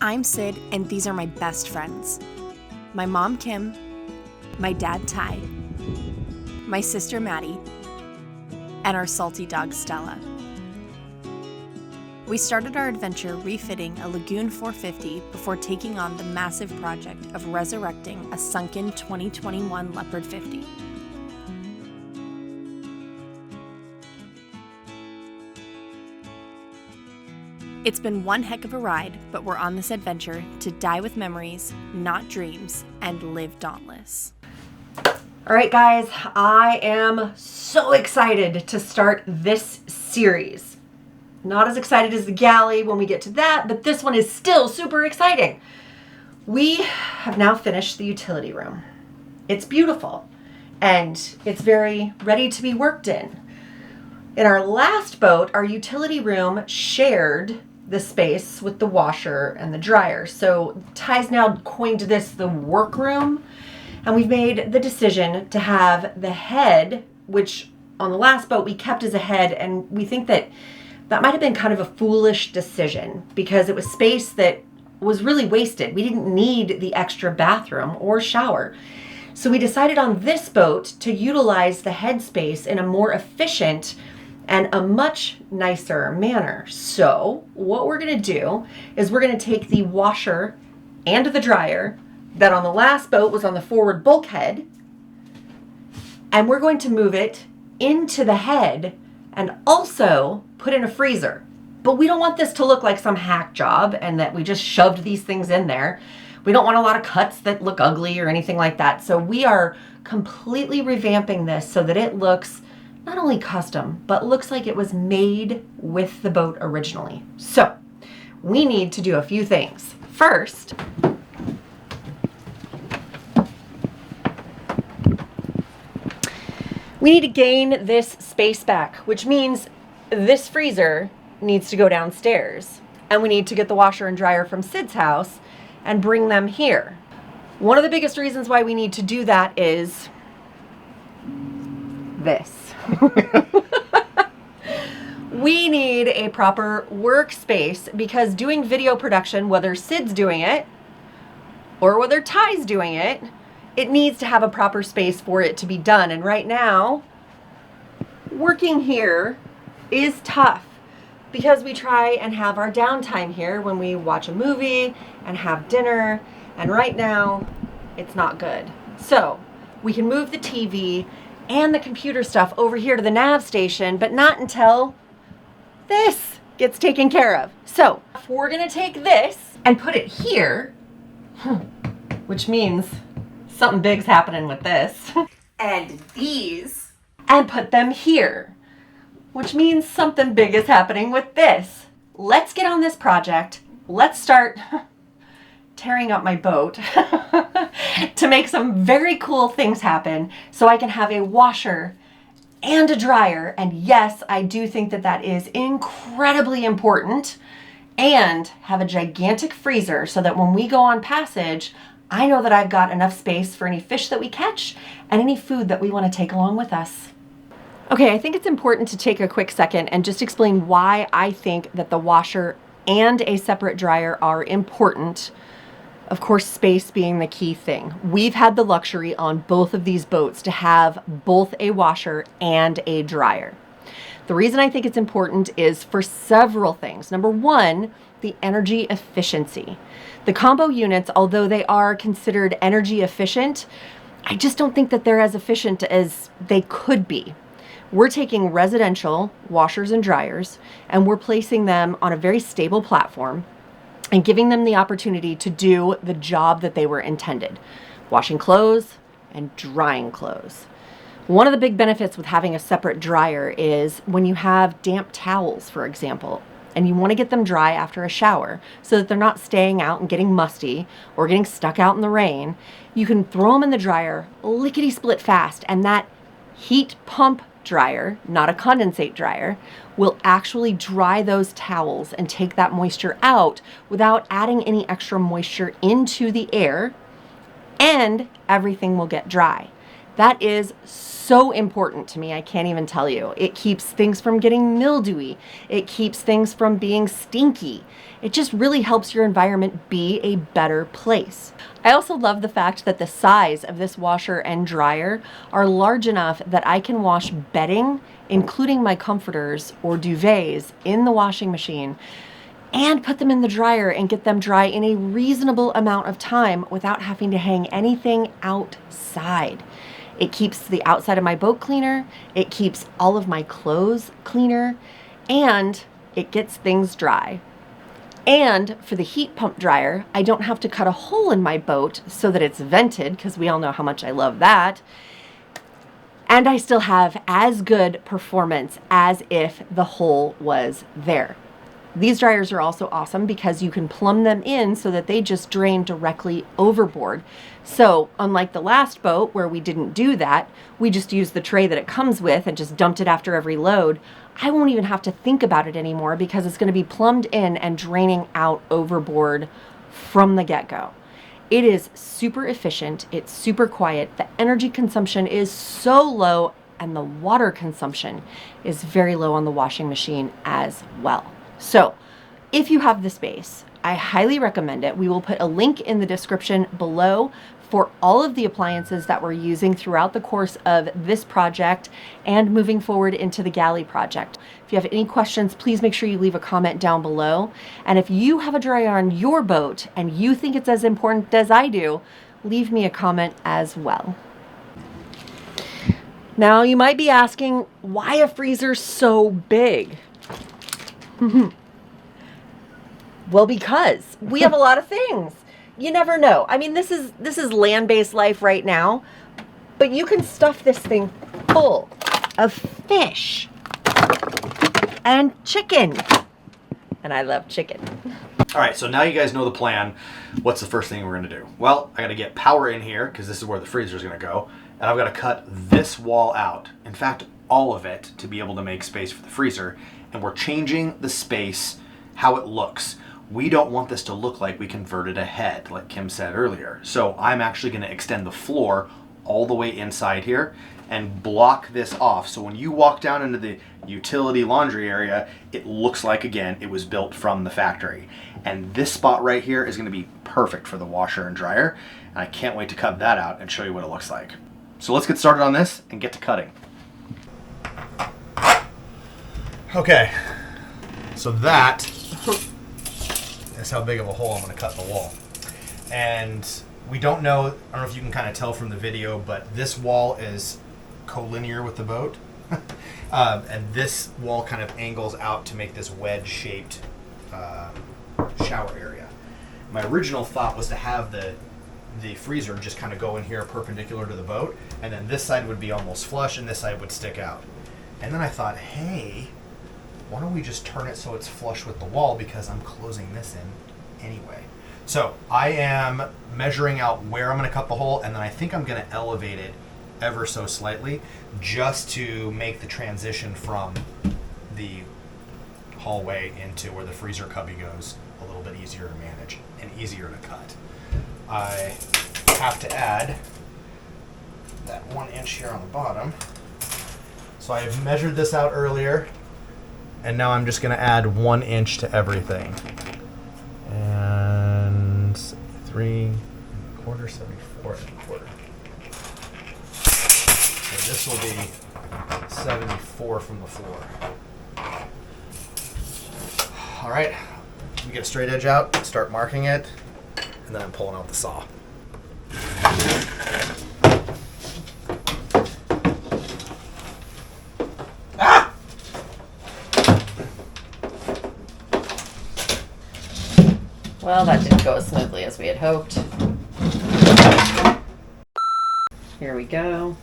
I'm Sid, and these are my best friends. My mom, Kim, my dad, Ty, my sister, Maddie, and our salty dog, Stella. We started our adventure refitting a Lagoon 450 before taking on the massive project of resurrecting a sunken 2021 Leopard 50. It's been one heck of a ride, but we're on this adventure to die with memories, not dreams, and live dauntless. All right, guys, I am so excited to start this series. Not as excited as the galley when we get to that, but this one is still super exciting. We have now finished the utility room. It's beautiful, and it's very ready to be worked in. In our last boat, our utility room shared the space with the washer and the dryer. So Ty's now coined this the workroom, and we've made the decision to have the head, which on the last boat we kept as a head, and we think that that might have been kind of a foolish decision because it was space that was really wasted. We didn't need the extra bathroom or shower. So we decided on this boat to utilize the head space in a more efficient and a much nicer manner. So what we're gonna do is we're gonna take the washer and the dryer that on the last boat was on the forward bulkhead, and we're going to move it into the head and also put in a freezer. But we don't want this to look like some hack job and that we just shoved these things in there. We don't want a lot of cuts that look ugly or anything like that. So we are completely revamping this so that it looks not only custom, but looks like it was made with the boat originally. So we need to do a few things. First, we need to gain this space back, which means this freezer needs to go downstairs, and we need to get the washer and dryer from Sid's house and bring them here. One of the biggest reasons why we need to do that is this. We need a proper workspace because doing video production, whether Sid's doing it or whether Ty's doing it, it needs to have a proper space for it to be done. And right now, working here is tough because we try and have our downtime here when we watch a movie and have dinner. And right now, it's not good. So we can move the TV and the computer stuff over here to the nav station, but not until this gets taken care of. So we're gonna take this and put it here, which means something big's happening with this, and these, and put them here, which means something big is happening with this. Let's get on this project. Let's start tearing up my boat to make some very cool things happen so I can have a washer and a dryer. And yes, I do think that that is incredibly important, and have a gigantic freezer so that when we go on passage, I know that I've got enough space for any fish that we catch and any food that we want to take along with us. Okay, I think it's important to take a quick second and just explain why I think that the washer and a separate dryer are important. Of course, space being the key thing. We've had the luxury on both of these boats to have both a washer and a dryer. The reason I think it's important is for several things. Number one, the energy efficiency. The combo units, although they are considered energy efficient, I just don't think that they're as efficient as they could be. We're taking residential washers and dryers, and we're placing them on a very stable platform and giving them the opportunity to do the job that they were intended, washing clothes and drying clothes. One of the big benefits with having a separate dryer is when you have damp towels, for example, and you want to get them dry after a shower so that they're not staying out and getting musty or getting stuck out in the rain, you can throw them in the dryer lickety-split fast, and that heat pump dryer, not a condensate dryer, will actually dry those towels and take that moisture out without adding any extra moisture into the air, and everything will get dry. That is so important to me. I can't even tell you. It keeps things from getting mildewy. It keeps things from being stinky. It just really helps your environment be a better place. I also love the fact that the size of this washer and dryer are large enough that I can wash bedding, including my comforters or duvets, in the washing machine and put them in the dryer and get them dry in a reasonable amount of time without having to hang anything outside. It keeps the outside of my boat cleaner, it keeps all of my clothes cleaner, and it gets things dry. And for the heat pump dryer, I don't have to cut a hole in my boat so that it's vented, because we all know how much I love that. And I still have as good performance as if the hole was there. These dryers are also awesome because you can plumb them in so that they just drain directly overboard. So unlike the last boat where we didn't do that, we just used the tray that it comes with and just dumped it after every load, I won't even have to think about it anymore because it's going to be plumbed in and draining out overboard from the get-go. It is super efficient, it's super quiet, the energy consumption is so low, and the water consumption is very low on the washing machine as well. So if you have the space, I highly recommend it. We will put a link in the description below for all of the appliances that we're using throughout the course of this project and moving forward into the galley project. If you have any questions, please make sure you leave a comment down below. And if you have a dryer on your boat and you think it's as important as I do, leave me a comment as well. Now you might be asking, why a freezer so big? Well, because we have a lot of things. You never know. I mean, this is land-based life right now, but you can stuff this thing full of fish and chicken. And I love chicken. All right, so now you guys know the plan. What's the first thing we're gonna do? Well, I gotta get power in here because this is where the freezer is gonna go. And I've gotta cut this wall out. In fact, all of it, to be able to make space for the freezer. And we're changing the space, how it looks. We don't want this to look like we converted a head, like Kim said earlier. So I'm actually gonna extend the floor all the way inside here and block this off. So when you walk down into the utility laundry area, it looks like, again, it was built from the factory. And this spot right here is gonna be perfect for the washer and dryer. And I can't wait to cut that out and show you what it looks like. So let's get started on this and get to cutting. Okay, so that is how big of a hole I'm going to cut in the wall. And we don't know, I don't know if you can kind of tell from the video, but this wall is collinear with the boat. And this wall kind of angles out to make this wedge-shaped shower area. My original thought was to have the freezer just kind of go in here perpendicular to the boat, and then this side would be almost flush and this side would stick out. And then I thought, hey, why don't we just turn it so it's flush with the wall, because I'm closing this in anyway. So I am measuring out where I'm going to cut the hole, and then I think I'm going to elevate it ever so slightly just to make the transition from the hallway into where the freezer cubby goes a little bit easier to manage and easier to cut. I have to add that 1 inch here on the bottom. So I have measured this out earlier, and now I'm just going to add 1 inch to everything. And 3 1/4, 74 1/4. So this will be 74 from the floor. All right, we get a straight edge out, start marking it, and then I'm pulling out the saw. Well, that didn't go as smoothly as we had hoped. Here we go.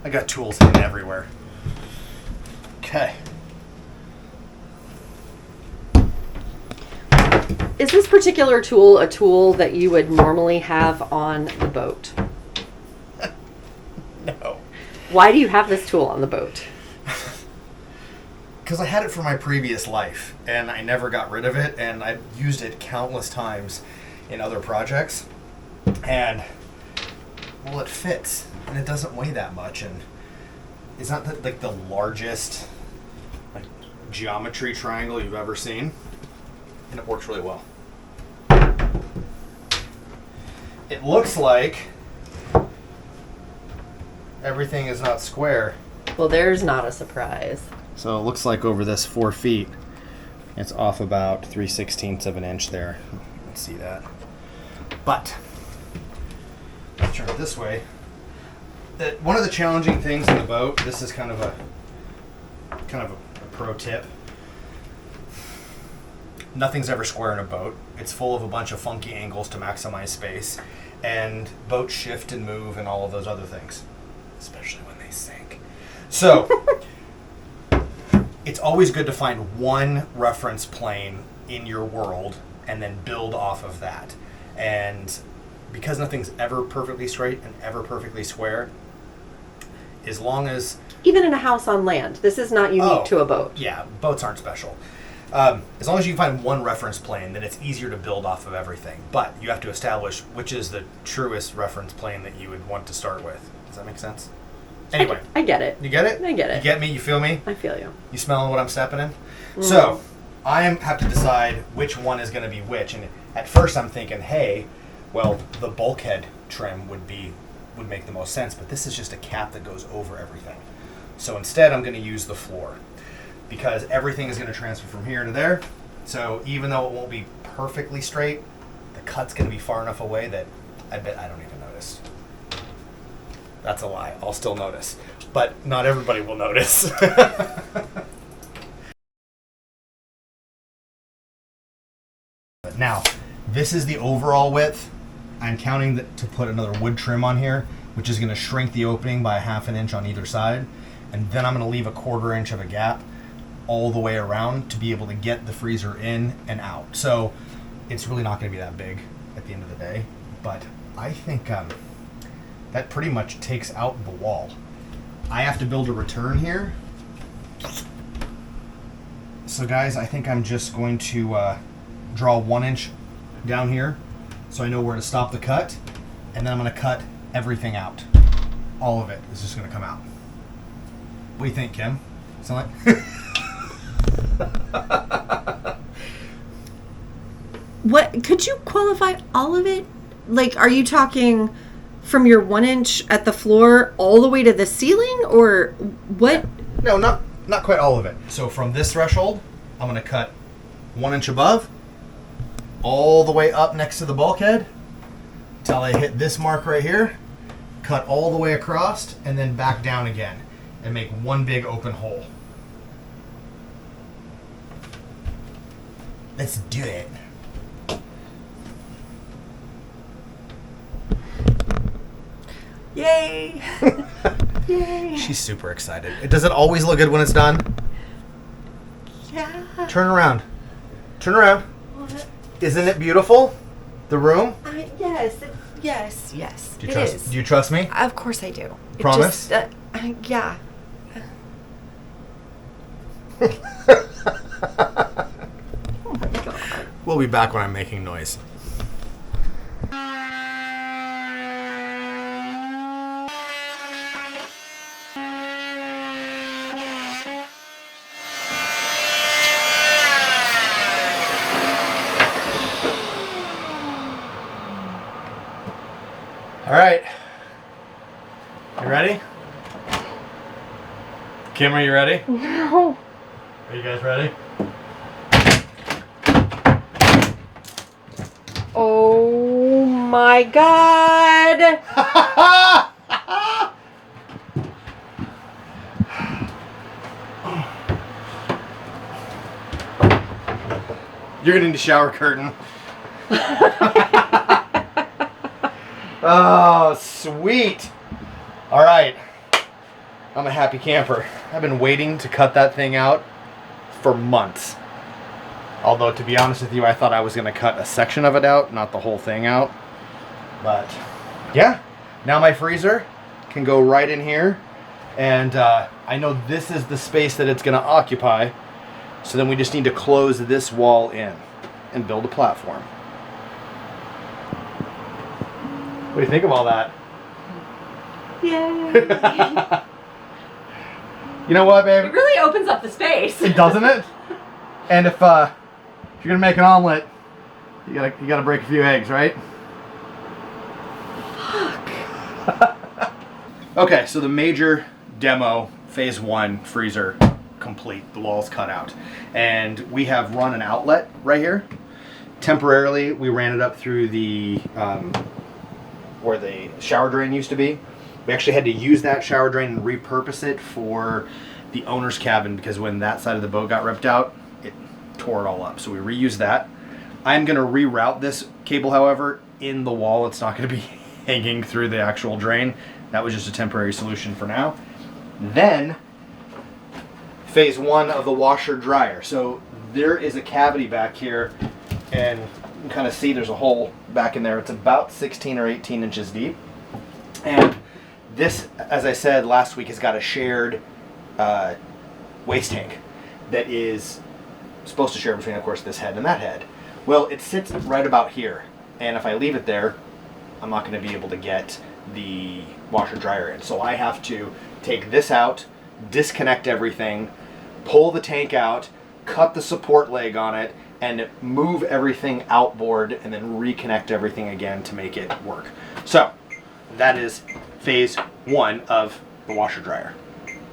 I got tools hidden everywhere. Okay. Is this particular tool a tool that you would normally have on the boat? No. Why do you have this tool on the boat? because I had it for my previous life, and I never got rid of it, and I've used it countless times in other projects, and, well, it fits, and it doesn't weigh that much, and it's not like the largest like geometry triangle you've ever seen, and it works really well. It looks like everything is not square. Well, there's not a surprise. So it looks like over this 4 feet, it's off about 3/16 of an inch there. Let's see that. But let's turn it this way. One of the challenging things in the boat, this is kind of a pro tip. Nothing's ever square in a boat. It's full of a bunch of funky angles to maximize space, and boats shift and move and all of those other things, especially when they sink. So it's always good to find one reference plane in your world and then build off of that. And because nothing's ever perfectly straight and ever perfectly square, as long as... Even in a house on land, this is not unique to a boat. Yeah, boats aren't special. As long as you can find one reference plane, then it's easier to build off of everything. But you have to establish which is the truest reference plane that you would want to start with. Does that make sense? Anyway. I get it. You get it? I get it. You get me? You feel me? I feel you. You smelling what I'm stepping in? So, I have to decide which one is going to be which. And at first I'm thinking, hey, well, the bulkhead trim would make the most sense. But this is just a cap that goes over everything. So instead I'm going to use the floor, because everything is going to transfer from here to there. So even though it won't be perfectly straight, the cut's going to be far enough away that I bet I don't even notice. That's a lie. I'll still notice. But not everybody will notice. Now, this is the overall width. I'm counting to put another wood trim on here, which is going to shrink the opening by 1/2 inch on either side. And then I'm going to leave a 1/4 inch of a gap all the way around to be able to get the freezer in and out. So it's really not going to be that big at the end of the day. But I think that pretty much takes out the wall. I have to build a return here. So guys, I think I'm just going to draw 1 inch down here so I know where to stop the cut. And then I'm going to cut everything out. All of it is just going to come out. What do you think, Kim? Sound like... What could you qualify all of it? Like, are you talking from your 1 inch at the floor all the way to the ceiling, or what? No, not quite all of it. So from this threshold, I'm going to cut 1 inch above, all the way up next to the bulkhead, till I hit this mark right here, cut all the way across, and then back down again, and make one big open hole. Let's do it. Yay! Yay! She's super excited. Does it always look good when it's done? Yeah. Turn around. Turn around. What? Isn't it beautiful? The room? Yes. Do you trust me? Of course I do. Promise? Yeah. Oh my god. We'll be back when I'm making noise. All right. You ready? Kim, are you ready? No. Are you guys ready? Oh my god. You're gonna need a shower curtain. Oh, sweet. All right. I'm a happy camper. I've been waiting to cut that thing out for months. Although, to be honest with you, I thought I was going to cut a section of it out, not the whole thing out. But, yeah. Now my freezer can go right in here. And I know this is the space that it's going to occupy. So then we just need to close this wall in and build a platform. What do you think of all that? Yeah. You know what, babe? It really opens up the space. Doesn't it? And if you're gonna make an omelet, you gotta break a few eggs, right? Fuck. Okay, so the major demo, phase 1 freezer complete. The wall's cut out, and we have run an outlet right here. Temporarily, we ran it up through the where the shower drain used to be. We actually had to use that shower drain and repurpose it for the owner's cabin because when that side of the boat got ripped out, it tore it all up. So we reused that. I'm going to reroute this cable, however, in the wall. It's not going to be hanging through the actual drain. That was just a temporary solution for now. Then, phase 1 of the washer dryer. So there is a cavity back here, and you can kind of see there's a hole back in there. It's about 16 or 18 inches deep. And this, as I said last week, has got a shared waste tank that is supposed to share between, of course, this head and that head. Well, it sits right about here, and if I leave it there, I'm not going to be able to get the washer dryer in. So I have to take this out, disconnect everything, pull the tank out, cut the support leg on it, and move everything outboard, and then reconnect everything again to make it work. So that is phase 1 of the washer dryer.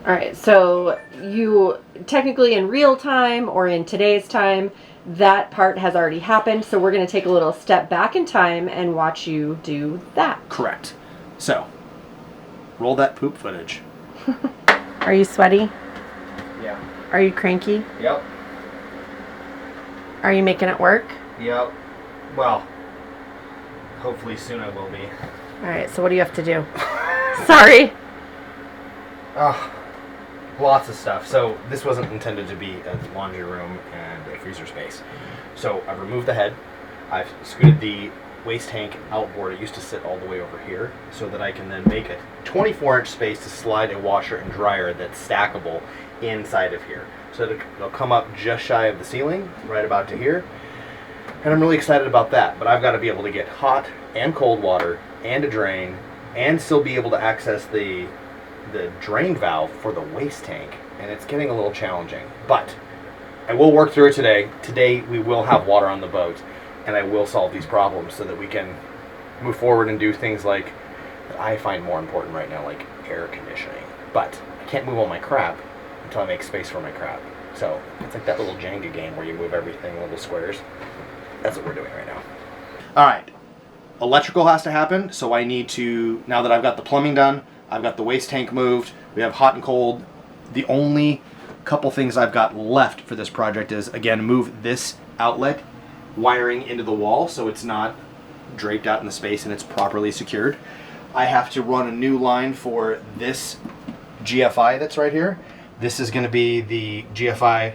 All right, so you technically in real time or in today's time, that part has already happened. So we're going to take a little step back in time and watch you do that. Correct. So roll that poop footage. Are you sweaty? Yeah. Are you cranky? Yep. Are you making it work? Yep. Well, hopefully soon I will be. All right, so what do you have to do? Sorry. Lots of stuff. So this wasn't intended to be a laundry room and a freezer space. So I've removed the head. I've scooted the waste tank outboard. It used to sit all the way over here so that I can then make a 24-inch space to slide a washer and dryer that's stackable inside of here. So that it'll come up just shy of the ceiling, right about to here. And I'm really excited about that. But I've got to be able to get hot and cold water and a drain and still be able to access the drain valve for the waste tank, and it's getting a little challenging, but I will work through it today. Today we will have water on the boat, and I will solve these problems so that we can move forward and do things like that I find more important right now, like air conditioning. But I can't move all my crap until I make space for my crap. So it's like that little Jenga game where you move everything in little squares. That's what we're doing right now. All right, electrical has to happen, so I need to, now that I've got the plumbing done, I've got the waste tank moved, we have hot and cold. The only couple things I've got left for this project is, again, move this outlet wiring into the wall so it's not draped out in the space and it's properly secured. I have to run a new line for this GFI that's right here. This is going to be the GFI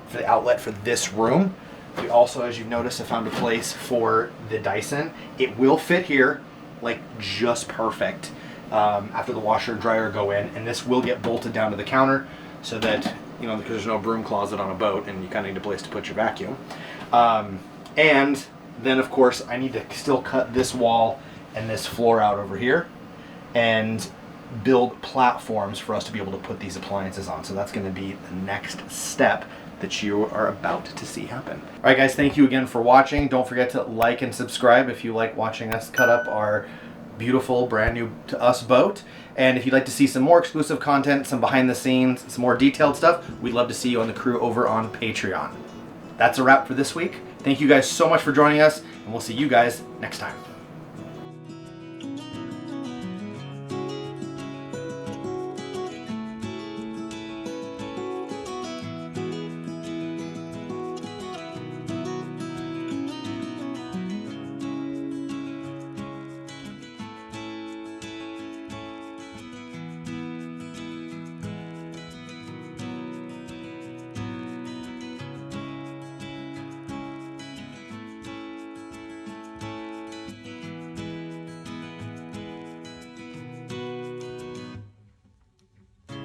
for the outlet for this room. We also, as you've noticed, have found a place for the Dyson. It will fit here, like just perfect. After the washer and dryer go in, and this will get bolted down to the counter so that, you know, because there's no broom closet on a boat and you kind of need a place to put your vacuum. And then of course I need to still cut this wall and this floor out over here and build platforms for us to be able to put these appliances on. So that's going to be the next step that you are about to see happen. All right guys, thank you again for watching. Don't forget to like and subscribe if you like watching us cut up our beautiful brand new to us boat. And if you'd like to see some more exclusive content, some behind the scenes, some more detailed stuff, we'd love to see you on the crew over on Patreon. That's a wrap for this week. Thank you guys so much for joining us, and we'll see you guys next time.